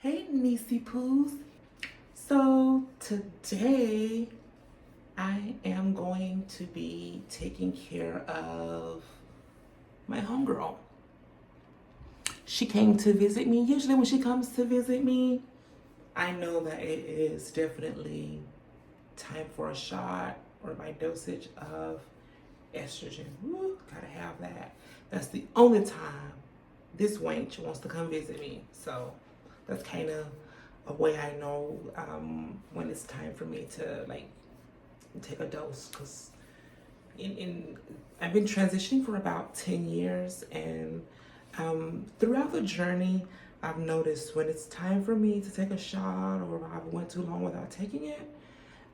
Hey, Niecy Poos. So today I am going to be taking care of my homegirl. She came to visit me. Usually when she comes to visit me, I know that it is definitely time for a shot or my dosage of estrogen. Woo, gotta have that. That's the only time this wench wants to come visit me. So that's kind of a way I know when it's time for me to like take a dose, because I've been transitioning for about 10 years, and throughout the journey I've noticed when it's time for me to take a shot or if I went too long without taking it,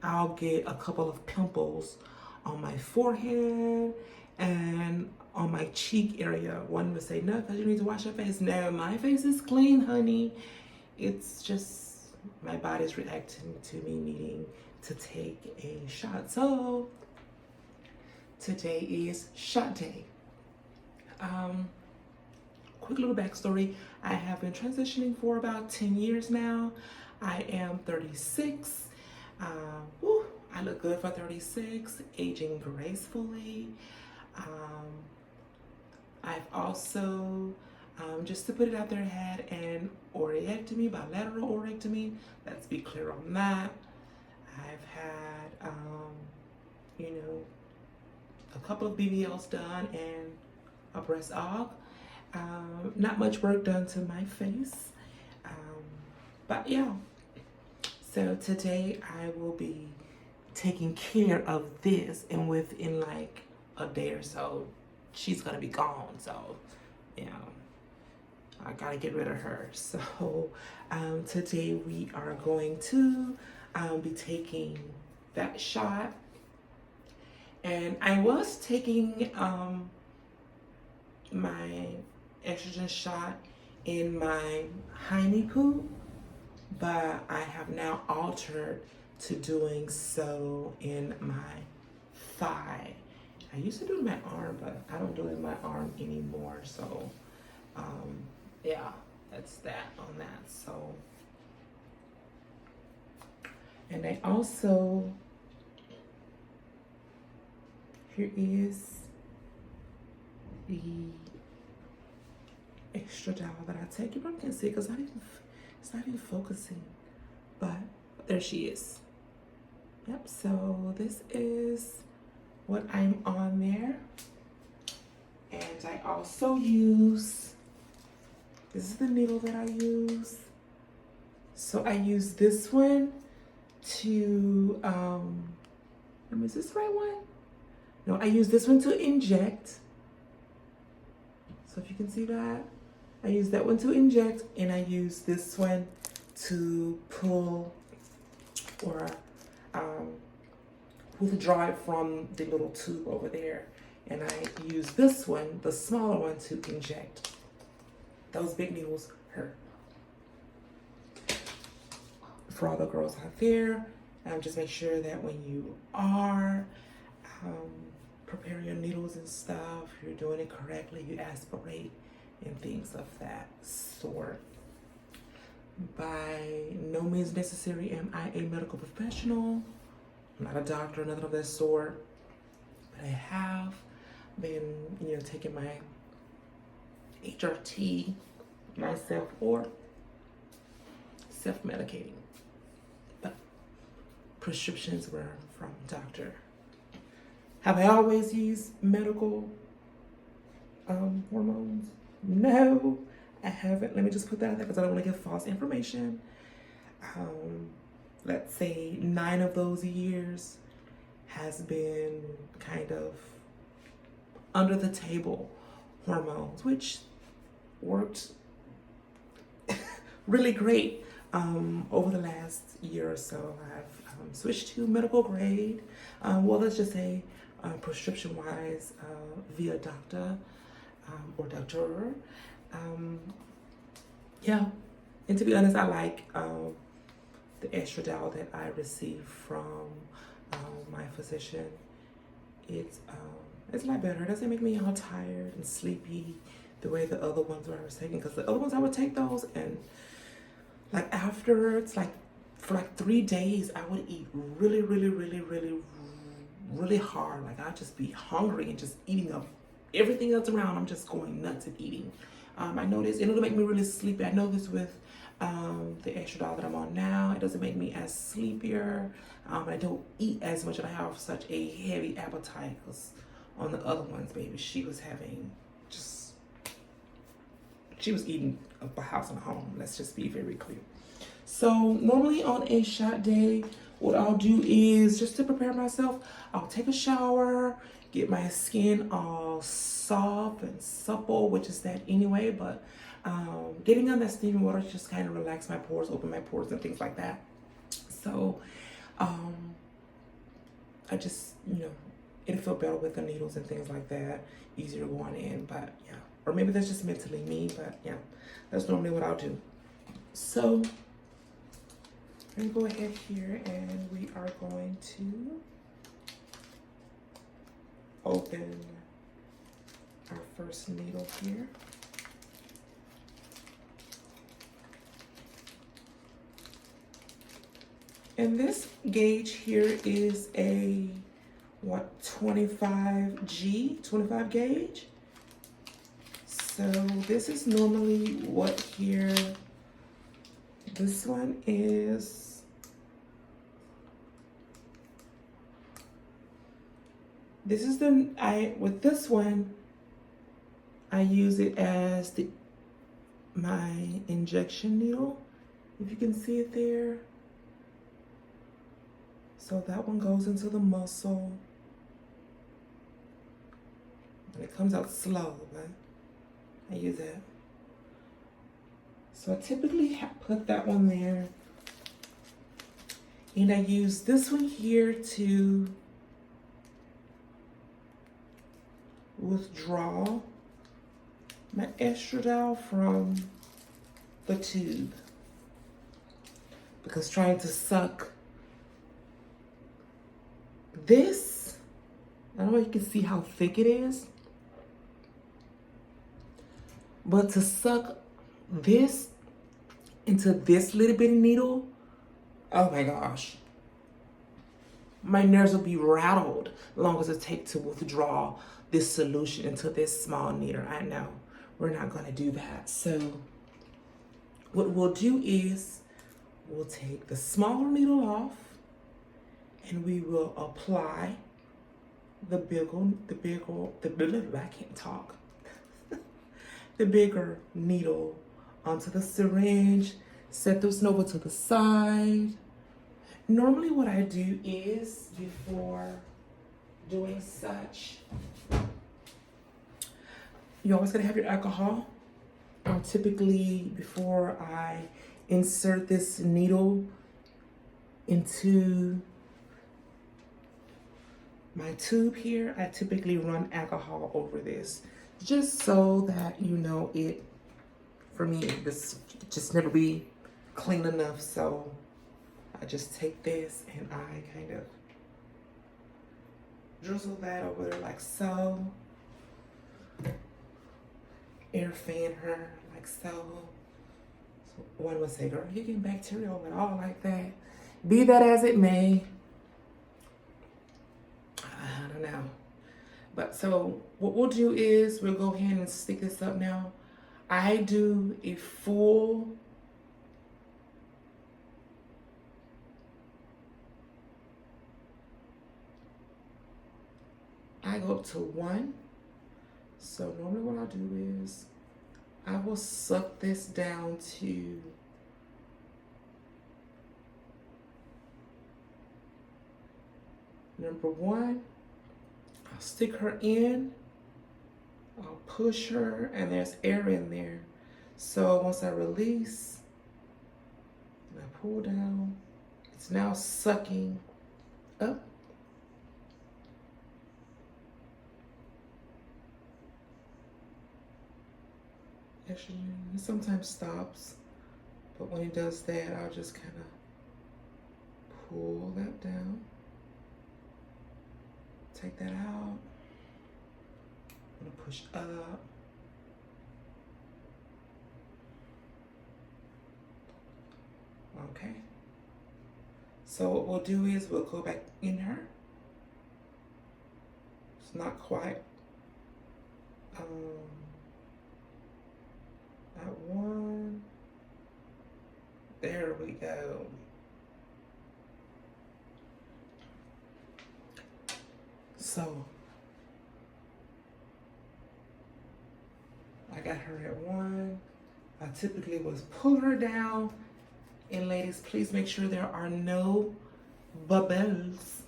I'll get a couple of pimples on my forehead and on my cheek area. One would say, no, because you need to wash your face. No, my face is clean, honey. It's just my body's reacting to me needing to take a shot. So today is shot day. Quick little backstory. I have been transitioning for about 10 years now. I am 36. I look good for 36, aging gracefully. I've also, just to put it out there, had an orectomy, bilateral orectomy. Let's be clear on that. I've had, a couple of BBLs done and a breast aug. Not much work done to my face. But yeah. So today I will be taking care of this, and within like a day or so, she's gonna be gone. So, I gotta get rid of her. So today we are going to be taking that shot. And I was taking my estrogen shot in my hiney poo, but I have now altered to doing so in my thigh. I used to do it in my arm, but I don't do it in my arm anymore. So, yeah, that's that on that. So, and I also, here is the extra dowel that I take. You probably can't see it because it's not even focusing, but there she is. Yep, so this is what I'm on there. And I also use, this is the needle that I use. So I use this one to, is this the right one? No, I use this one to inject. So if you can see that, I use that one to inject, and I use this one to pull or withdraw it from the little tube over there. And I use this one, the smaller one, to inject. Those big needles hurt. For all the girls out there, just make sure that when you are preparing your needles and stuff, you're doing it correctly, you aspirate and things of that sort. By no means necessary am I a medical professional. I'm not a doctor, nothing of that sort. But I have been, taking my HRT myself or self-medicating. But prescriptions were from doctor. Have I always used medical hormones? No, I haven't. Let me just put that out there because I don't want to give false information. Let's say 9 of those years has been kind of under the table hormones, which worked really great. Over the last year or so, I've switched to medical grade. Well, let's just say prescription wise, via doctor or doctor. Yeah, and to be honest, I like the estradiol that I received from my physician. It's a lot better. It doesn't make me all tired and sleepy the way the other ones were I was taking, because the other ones I would take those and Like afterwards, like for like 3 days, I would eat really, really, really, really, really hard. Like I'd just be hungry and just eating up everything else around. I'm just going nuts at eating. I noticed it'll make me really sleepy. I know this with the estradiol that I'm on now. It doesn't make me as sleepier. I don't eat as much and I have such a heavy appetite. Because on the other ones, baby, she was eating up a house and a home. Let's just be very clear. So normally on a shot day, what I'll do is just to prepare myself, I'll take a shower, get my skin all soft and supple, which is that anyway, but getting on that steaming water just kind of relax my pores, open my pores and things like that. So I just, it'll feel better with the needles and things like that, easier going in, but yeah. Or maybe that's just mentally me, but yeah, that's normally what I'll do. So let me go ahead here and we are going to open our first needle here. And this gauge here is a 25 gauge. So this is normally what here, this one is, with this one, I use it as my injection needle, if you can see it there. So that one goes into the muscle. And it comes out slow, but I use it. So I typically put that one there. And I use this one here to withdraw my estradiol from the tube. Because trying to suck this, I don't know if you can see how thick it is. But to suck this into this little bitty needle, oh my gosh. My nerves will be rattled as long as it takes to withdraw this solution into this small needle. I know we're not going to do that. So what we'll do is we'll take the smaller needle off and we will apply the bigger needle onto the syringe, set this over to the side. Normally what I do is, before doing such, you always gotta have your alcohol. Typically, before I insert this needle into my tube here, I typically run alcohol over this, just so that it, for me, this just never be clean enough. So I just take this and I kind of drizzle that over there like so. Air fan her like so. So one would say, girl, you get bacterial and all like that. Be that as it may, I don't know. But so what we'll do is we'll go ahead and stick this up now. I do a full I go up to 1. So normally what I'll do is I will suck this down to number 1. I'll stick her in, I'll push her, and there's air in there. So once I release, and I pull down, it's now sucking up. Actually, it sometimes stops, but when it does that, I'll just kind of pull that down. Take that out. I'm gonna push up. Okay. So what we'll do is we'll go back in her. It's not quite. That one. There we go. So I got her at one. I typically was pull her down. And ladies, please make sure there are no bubbles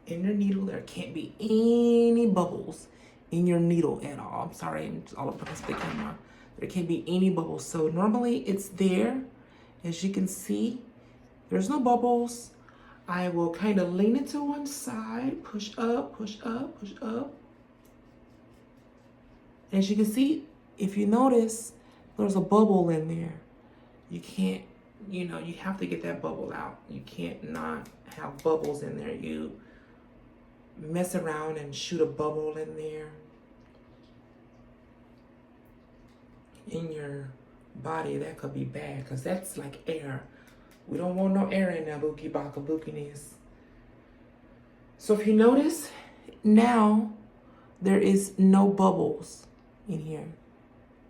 in your needle. There can't be any bubbles in your needle at all. I'm sorry, I'm all over the camera. There can't be any bubbles. So normally it's there. As you can see, there's no bubbles. I will kind of lean it to one side, push up, push up, push up. As you can see, if you notice, there's a bubble in there. You can't, you know, you have to get that bubble out. You can't not have bubbles in there. You mess around and shoot a bubble in there in your body, that could be bad because that's like air. We don't want no air in that bookie baka bookiness. So if you notice, now there is no bubbles in here.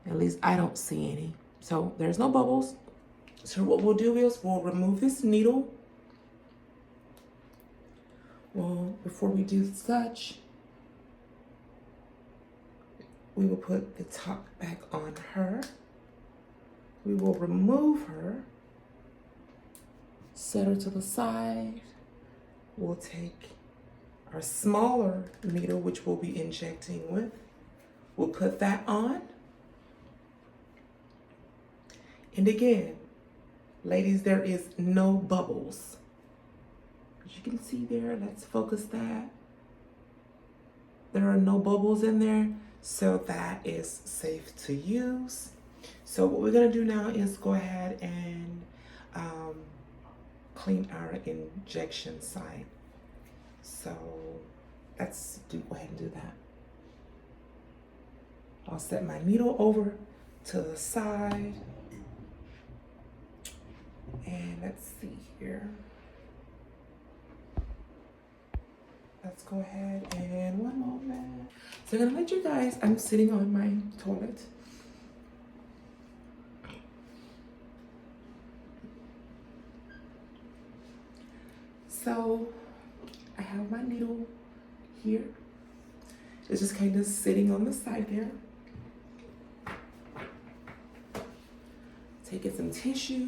At least I don't see any. So there's no bubbles. So what we'll do is we'll remove this needle. Well, before we do such, we will put the top back on her. We will remove her, set her to the side. We'll take our smaller needle, which we'll be injecting with. We'll put that on. And again, ladies, there is no bubbles. As you can see there, let's focus that. There are no bubbles in there, so that is safe to use. So what we're gonna do now is go ahead and clean our injection site. So let's go ahead and do that. I'll set my needle over to the side. And let's see here. Let's go ahead and one moment. So I'm gonna let you guys, I'm sitting on my toilet. So I have my needle here. It's just kind of sitting on the side there. Taking some tissue.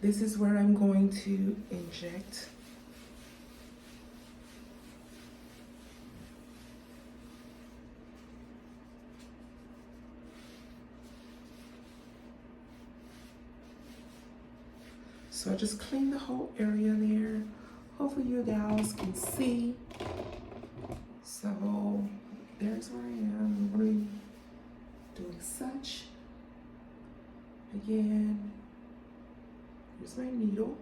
This is where I'm going to inject. So I just clean the whole area there. Hopefully you guys can see. So there's where I am. Really doing such. Again. Here's my needle.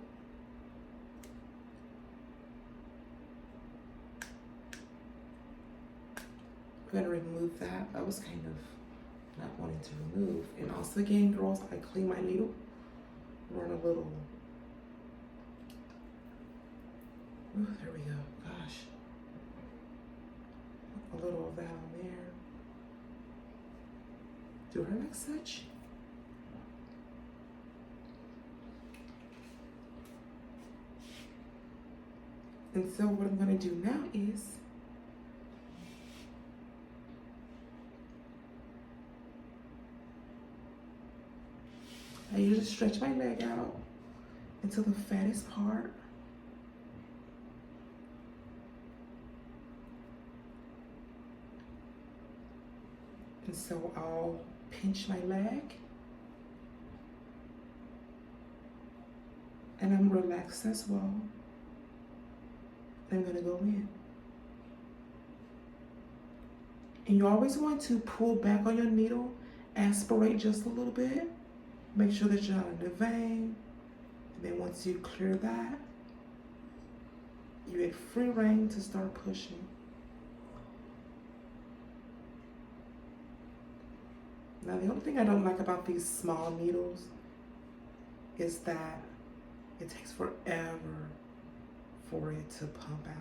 I'm gonna remove that. I was kind of not wanting to remove. And also again, girls, I clean my needle. Run a little. Oh, there we go. Gosh. A little of that on there. Do her like such. And so what I'm going to do now is I usually stretch my leg out until the fattest part. And so I'll pinch my leg. And I'm relaxed as well. I'm gonna go in. And you always want to pull back on your needle, aspirate just a little bit, make sure that you're not in the vein. And then once you clear that, you get free reign to start pushing. Now, the only thing I don't like about these small needles is that it takes forever for it to pump out.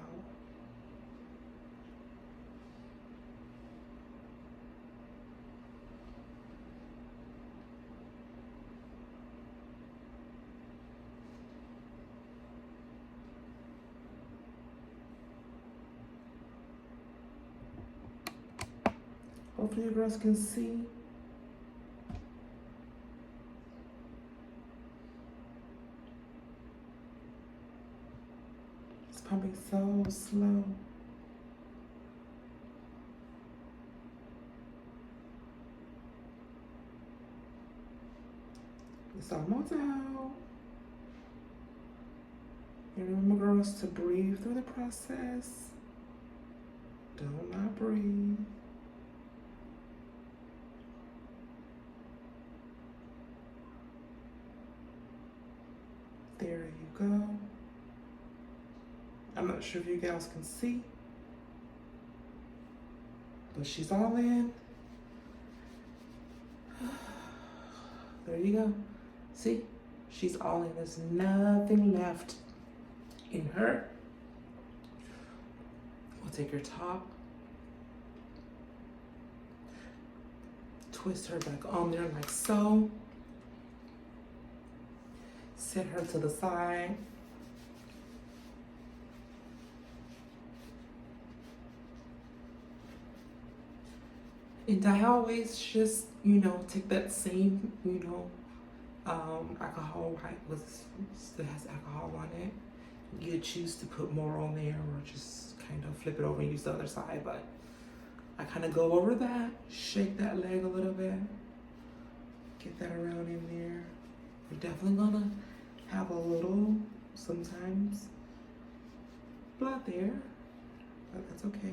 Hopefully you girls can see. It's pumping so slow. It's almost out. And remember, girls, to breathe through the process. Do not breathe. There you go. I'm not sure if you guys can see, but she's all in. There you go. See, she's all in. There's nothing left in her. We'll take her top, twist her back on there like so. Set her to the side. And I always just, take that same, alcohol wipe that has alcohol on it. You choose to put more on there or just kind of flip it over and use the other side. But I kind of go over that, shake that leg a little bit, get that around in there. We're definitely gonna have a little, sometimes, blood there, but that's okay.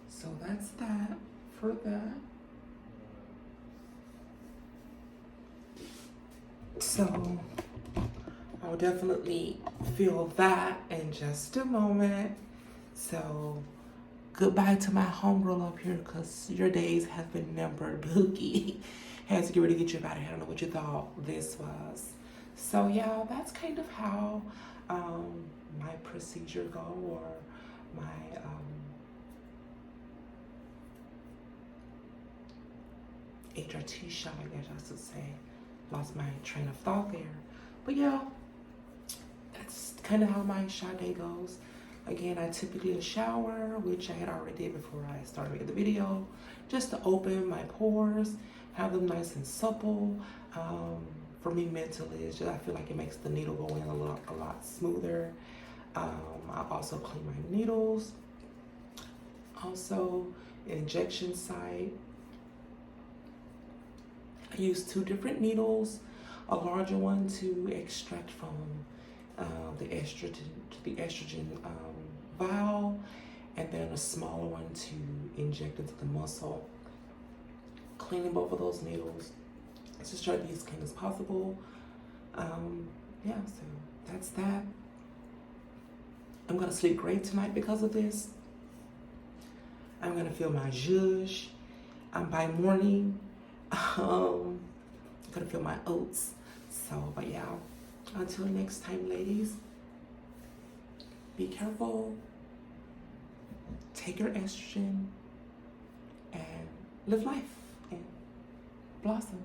So that's that for that. So I'll definitely feel that in just a moment. So goodbye to my homegirl up here, because your days have been numbered, Bookie. Had to get ready to get you out of here. I don't know what you thought this was. So yeah, that's kind of how my procedure go, or my HRT shot, I guess I should say. Lost my train of thought there. But yeah, that's kind of how my shot day goes. Again, I typically shower, which I had already did before I started making the video, just to open my pores, have them nice and supple. For me mentally, it's just, I feel like it makes the needle go in a lot smoother. I also clean my needles. Also, injection site. I use 2 different needles, a larger one to extract from the estrogen vial, and then a smaller one to inject into the muscle. Cleaning both of those needles. Let's just try to be as clean as possible. Yeah, so that's that. I'm gonna sleep great tonight because of this. I'm gonna feel my zhuzh. By morning, I'm gonna feel my oats. So, but yeah, until next time, ladies, be careful, take your estrogen, and live life and blossom.